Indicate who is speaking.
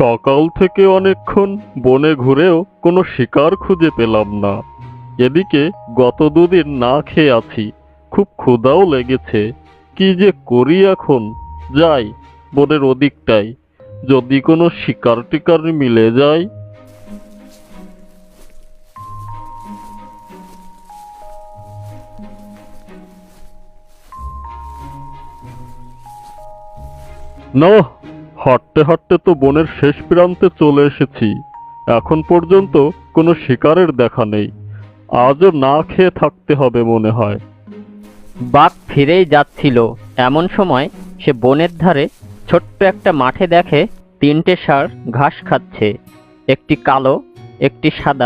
Speaker 1: সকাল থেকে অনেকক্ষণ বনে ঘুরেও কোনো শিকার খুঁজে পেলাম না। এদিকে গত দুদিন না খেয়ে আছি, খুব ক্ষুধাও লেগেছে। কি যে করি এখন? যাই বনের ওদিকটাই, যদি কোনো শিকার টিকার মিলে যায়। না, হাঁটতে হাঁটতে তো বনের শেষ প্রান্তে চলে এসেছি। এখন পর্যন্ত কোনো শিকারের দেখা নেই। আজও না খেয়ে থাকতে হবে মনে হয়।
Speaker 2: বাঘ ফিরেই যাচ্ছিল, এমন সময় সে বনের ধারে ছোট্ট একটা মাঠে দেখে তিনটে ষাঁড় ঘাস খাচ্ছে। একটি কালো, একটি সাদা